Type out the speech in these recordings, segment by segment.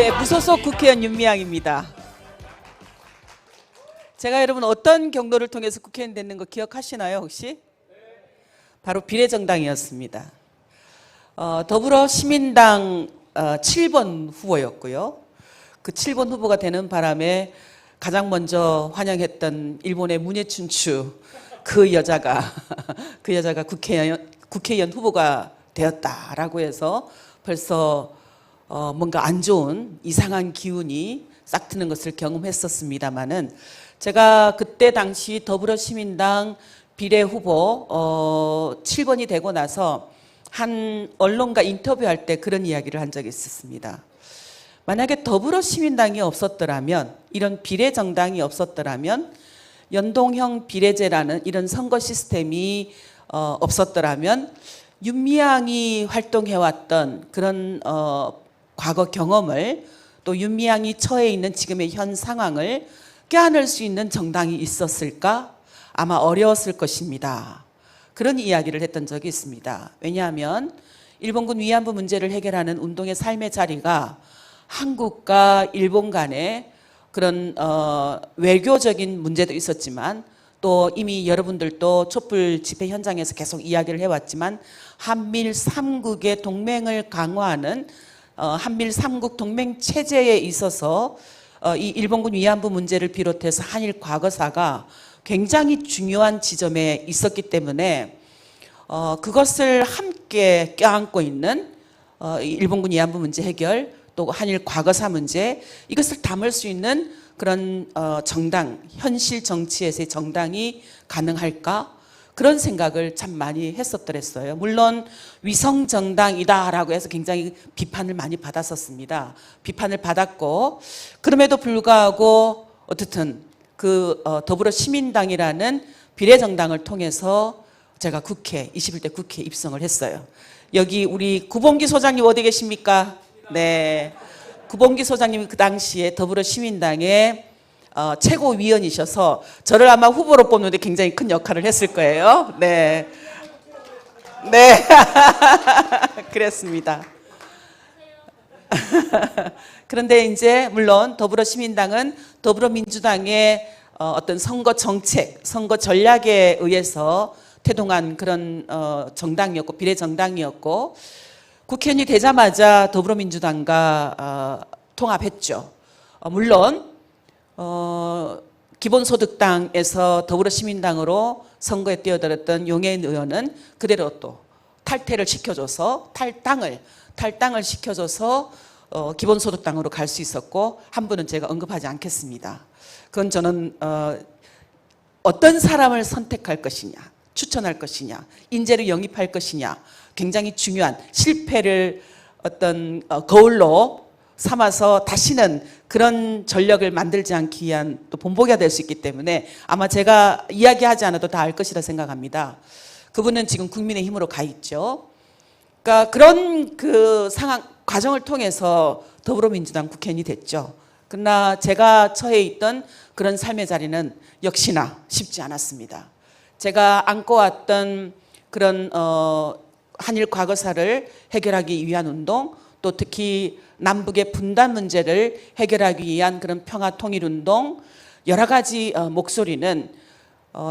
네, 무소속 국회의원 윤미향입니다. 제가 여러분 어떤 경로를 통해서 국회의원 됐는 거 기억하시나요 혹시? 바로 비례정당이었습니다. 더불어시민당 7번 후보였고요. 그 7번 후보가 되는 바람에 가장 먼저 환영했던 일본의 문예춘추 그 여자가 국회의원 후보가 되었다라고 해서 벌써 뭔가 안 좋은 이상한 기운이 싹 트는 것을 경험했었습니다마는 제가 그때 당시 더불어시민당 비례 후보 7번이 되고 나서 한 언론과 인터뷰할 때 그런 이야기를 한 적이 있었습니다. 만약에 더불어시민당이 없었더라면, 이런 비례정당이 없었더라면, 연동형 비례제라는 이런 선거 시스템이 없었더라면 윤미향이 활동해왔던 그런 과거 경험을, 또 윤미향이 처해 있는 지금의 현 상황을 껴안을 수 있는 정당이 있었을까? 아마 어려웠을 것입니다. 그런 이야기를 했던 적이 있습니다. 왜냐하면 일본군 위안부 문제를 해결하는 운동의 삶의 자리가 한국과 일본 간의 그런 외교적인 문제도 있었지만, 또 이미 여러분들도 촛불 집회 현장에서 계속 이야기를 해왔지만 한밀 3국의 동맹을 강화하는 한밀 3국 동맹 체제에 있어서 이 일본군 위안부 문제를 비롯해서 한일 과거사가 굉장히 중요한 지점에 있었기 때문에 그것을 함께 껴안고 있는 일본군 위안부 문제 해결, 또 한일 과거사 문제, 이것을 담을 수 있는 그런 정당, 현실 정치에서의 정당이 가능할까? 그런 생각을 참 많이 했었더랬어요. 물론 위성정당이다라고 해서 굉장히 비판을 많이 받았었습니다. 비판을 받았고, 그럼에도 불구하고 어쨌든 그 더불어시민당이라는 비례정당을 통해서 제가 21대 국회에 입성을 했어요. 여기 우리 구봉기 소장님 어디 계십니까? 네, 구봉기 소장님이 그 당시에 더불어시민당의 최고위원이셔서 저를 아마 후보로 뽑는데 굉장히 큰 역할을 했을 거예요. 네, 네, 그랬습니다. 그런데 이제 물론 더불어시민당은 더불어민주당의 어떤 선거 정책, 선거 전략에 의해서 태동한 그런 정당이었고, 비례정당이었고, 국회의원이 되자마자 더불어민주당과 통합했죠. 물론 기본소득당에서 더불어시민당으로 선거에 뛰어들었던 용해인 의원은 그대로 또 탈퇴를 시켜줘서 탈당을 시켜줘서 기본소득당으로 갈 수 있었고, 한 분은 제가 언급하지 않겠습니다. 그건 저는 어떤 사람을 선택할 것이냐, 추천할 것이냐, 인재를 영입할 것이냐, 굉장히 중요한, 실패를 어떤 거울로 삼아서 다시는 그런 전력을 만들지 않기 위한 또 본보기가 될 수 있기 때문에 아마 제가 이야기하지 않아도 다 알 것이라 생각합니다. 그분은 지금 국민의힘으로 가 있죠. 그러니까 그런 그 상황, 과정을 통해서 더불어민주당 국회의원이 됐죠. 그러나 제가 처해 있던 그런 삶의 자리는 역시나 쉽지 않았습니다. 제가 안고왔던 그런 한일 과거사를 해결하기 위한 운동, 또 특히 남북의 분단 문제를 해결하기 위한 그런 평화통일운동, 여러 가지 목소리는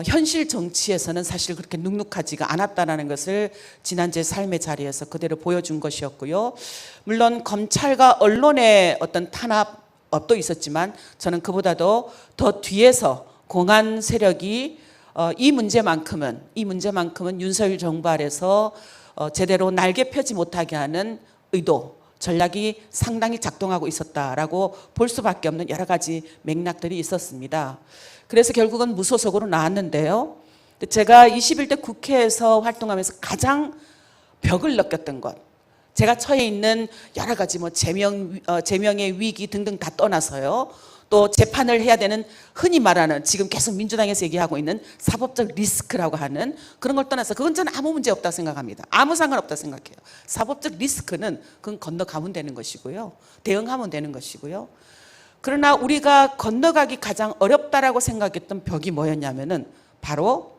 현실 정치에서는 사실 그렇게 눅눅하지가 않았다는 것을 지난 제 삶의 자리에서 그대로 보여준 것이었고요. 물론 검찰과 언론의 어떤 탄압도 있었지만 저는 그보다도 더 뒤에서 공안 세력이 이 문제만큼은 윤석열 정부 아래서 제대로 날개 펴지 못하게 하는 의도, 전략이 상당히 작동하고 있었다라고 볼 수밖에 없는 여러 가지 맥락들이 있었습니다. 그래서 결국은 무소속으로 나왔는데요. 제가 21대 국회에서 활동하면서 가장 벽을 느꼈던 것, 제가 처해 있는 여러 가지 제명의 위기 등등 다 떠나서요. 또 재판을 해야 되는, 흔히 말하는 지금 계속 민주당에서 얘기하고 있는 사법적 리스크라고 하는 그런 걸 떠나서, 그건 저는 아무 문제 없다고 생각합니다. 아무 상관없다고 생각해요. 사법적 리스크는 그건 건너가면 되는 것이고요. 대응하면 되는 것이고요. 그러나 우리가 건너가기 가장 어렵다라고 생각했던 벽이 뭐였냐면은 바로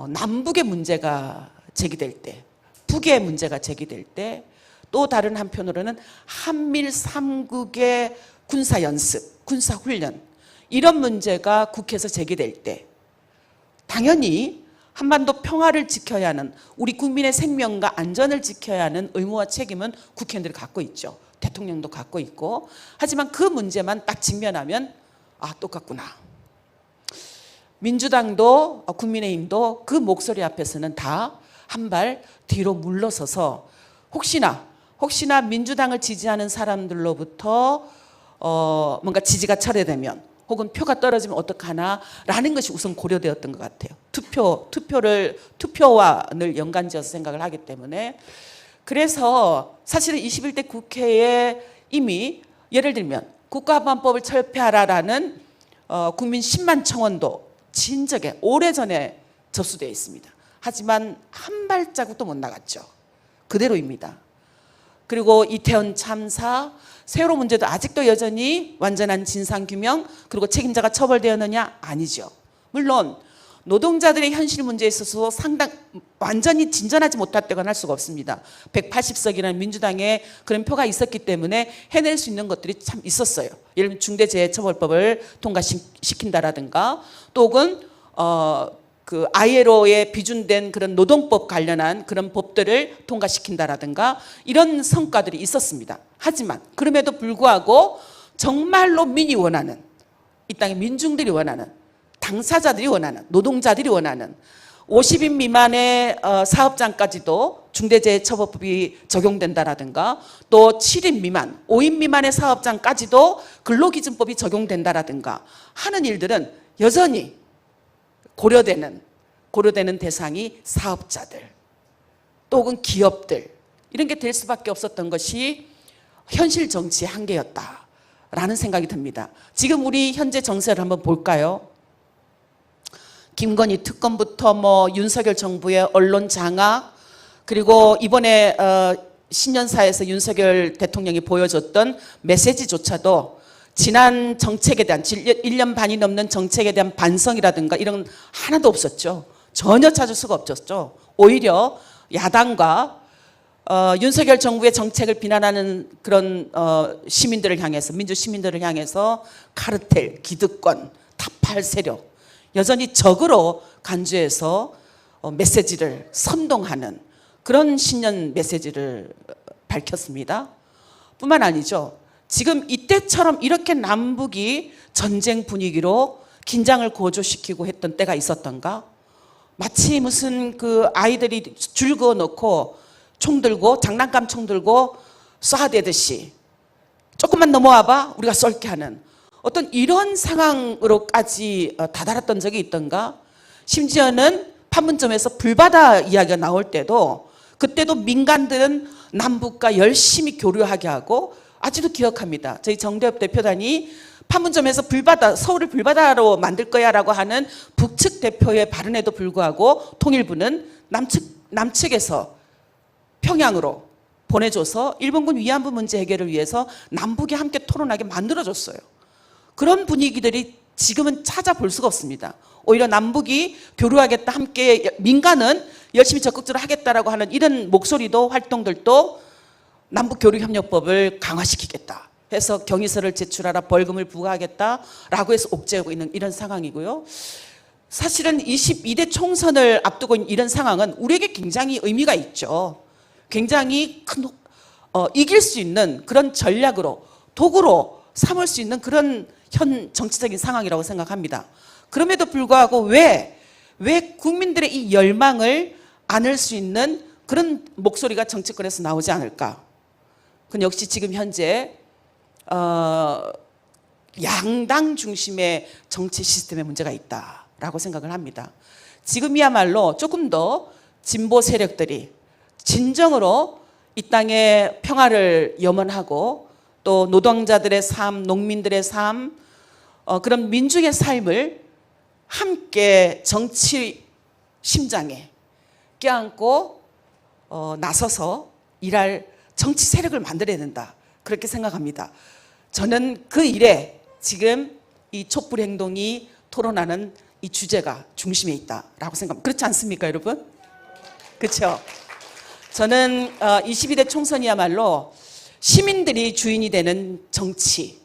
남북의 문제가 제기될 때, 북의 문제가 제기될 때, 또 다른 한편으로는 한밀 3국의 군사연습, 군사훈련 이런 문제가 국회에서 제기될 때 당연히 한반도 평화를 지켜야 하는, 우리 국민의 생명과 안전을 지켜야 하는 의무와 책임은 국회의원들이 갖고 있죠. 대통령도 갖고 있고. 하지만 그 문제만 딱 직면하면 아, 똑같구나. 민주당도 국민의힘도 그 목소리 앞에서는 다 한 발 뒤로 물러서서 혹시나 민주당을 지지하는 사람들로부터 뭔가 지지가 철회되면 혹은 표가 떨어지면 어떡하나라는 것이 우선 고려되었던 것 같아요. 투표와 늘 연관지어서 생각을 하기 때문에. 그래서 사실은 21대 국회에 이미 예를 들면 국가안보법을 철폐하라라는 국민 10만 청원도 진작에 오래전에 접수되어 있습니다. 하지만 한 발자국도 못 나갔죠. 그대로입니다. 그리고 이태원 참사, 세월호 문제도 아직도 여전히 완전한 진상규명 그리고 책임자가 처벌되었느냐? 아니죠. 물론 노동자들의 현실 문제에 있어서 완전히 진전하지 못했다고는 할 수가 없습니다. 180석이라는 민주당의 그런 표가 있었기 때문에 해낼 수 있는 것들이 참 있었어요. 예를 들면 중대재해처벌법을 통과시킨다라든가 또 혹은 그 ILO에 비준된 그런 노동법 관련한 그런 법들을 통과시킨다라든가 이런 성과들이 있었습니다. 하지만 그럼에도 불구하고 정말로 민이 원하는, 이 땅의 민중들이 원하는, 당사자들이 원하는, 노동자들이 원하는 50인 미만의 사업장까지도 중대재해처벌법이 적용된다라든가 또 7인 미만, 5인 미만의 사업장까지도 근로기준법이 적용된다라든가 하는 일들은 여전히 고려되는 대상이 사업자들 또 혹은 기업들 이런 게 될 수밖에 없었던 것이 현실 정치의 한계였다라는 생각이 듭니다. 지금 우리 현재 정세를 한번 볼까요? 김건희 특검부터 윤석열 정부의 언론 장악 그리고 이번에 신년사에서 윤석열 대통령이 보여줬던 메시지조차도 지난 정책에 대한 1년 반이 넘는 정책에 대한 반성이라든가 이런 하나도 없었죠. 전혀 찾을 수가 없었죠. 오히려 야당과 윤석열 정부의 정책을 비난하는 그런 시민들을 향해서, 민주 시민들을 향해서 카르텔, 기득권, 타팔 세력 여전히 적으로 간주해서 메시지를 선동하는 그런 신년 메시지를 밝혔습니다. 뿐만 아니죠. 지금 이때처럼 이렇게 남북이 전쟁 분위기로 긴장을 고조시키고 했던 때가 있었던가? 마치 무슨 그 아이들이 줄 그어 놓고 총 들고 장난감 총 들고 쏴대듯이 조금만 넘어와봐 우리가 쏠게 하는 어떤 이런 상황으로까지 다다랐던 적이 있던가? 심지어는 판문점에서 불바다 이야기가 나올 때도 그때도 민간들은 남북과 열심히 교류하게 하고 아직도 기억합니다. 저희 정대협 대표단이 판문점에서 서울을 불바다로 만들 거야라고 하는 북측 대표의 발언에도 불구하고 통일부는 남측에서 평양으로 보내줘서 일본군 위안부 문제 해결을 위해서 남북이 함께 토론하게 만들어줬어요. 그런 분위기들이 지금은 찾아볼 수가 없습니다. 오히려 남북이 교류하겠다, 함께 민간은 열심히 적극적으로 하겠다라고 하는 이런 목소리도 활동들도 남북교류협력법을 강화시키겠다 해서 경위서를 제출하라, 벌금을 부과하겠다라고 해서 옥죄하고 있는 이런 상황이고요. 사실은 22대 총선을 앞두고 있는 이런 상황은 우리에게 굉장히 의미가 있죠. 굉장히 큰 이길 수 있는 그런 전략으로, 도구로 삼을 수 있는 그런 현 정치적인 상황이라고 생각합니다. 그럼에도 불구하고 왜 국민들의 이 열망을 안을 수 있는 그런 목소리가 정치권에서 나오지 않을까? 그건 역시 지금 현재 양당 중심의 정치 시스템에 문제가 있다라고 생각을 합니다. 지금이야말로 조금 더 진보 세력들이 진정으로 이 땅의 평화를 염원하고 또 노동자들의 삶, 농민들의 삶, 그런 민중의 삶을 함께 정치 심장에 껴안고 나서서 일할 정치 세력을 만들어야 된다. 그렇게 생각합니다. 저는 그 일에 지금 이 촛불 행동이 토론하는 이 주제가 중심에 있다라고 생각합니다. 그렇지 않습니까, 여러분? 그렇죠? 저는 22대 총선이야말로 시민들이 주인이 되는 정치,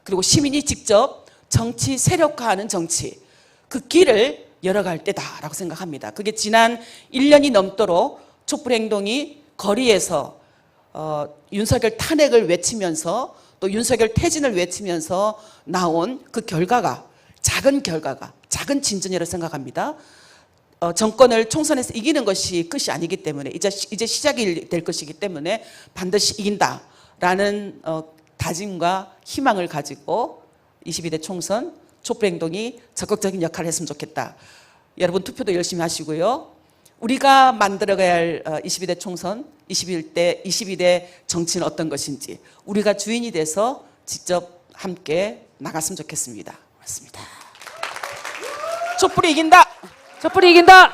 그리고 시민이 직접 정치 세력화하는 정치, 그 길을 열어갈 때다라고 생각합니다. 그게 지난 1년이 넘도록 촛불행동이 거리에서 윤석열 탄핵을 외치면서 또 윤석열 퇴진을 외치면서 나온 그 결과가, 작은 진전이라고 생각합니다. 정권을 총선에서 이기는 것이 끝이 아니기 때문에 이제 시작이 될 것이기 때문에 반드시 이긴다라는 다짐과 희망을 가지고 22대 총선 촛불행동이 적극적인 역할을 했으면 좋겠다. 여러분 투표도 열심히 하시고요. 우리가 만들어가야 할 22대 총선, 22대 정치는 어떤 것인지 우리가 주인이 돼서 직접 함께 나갔으면 좋겠습니다. 고맙습니다. 촛불이 이긴다. 촛불이 이긴다.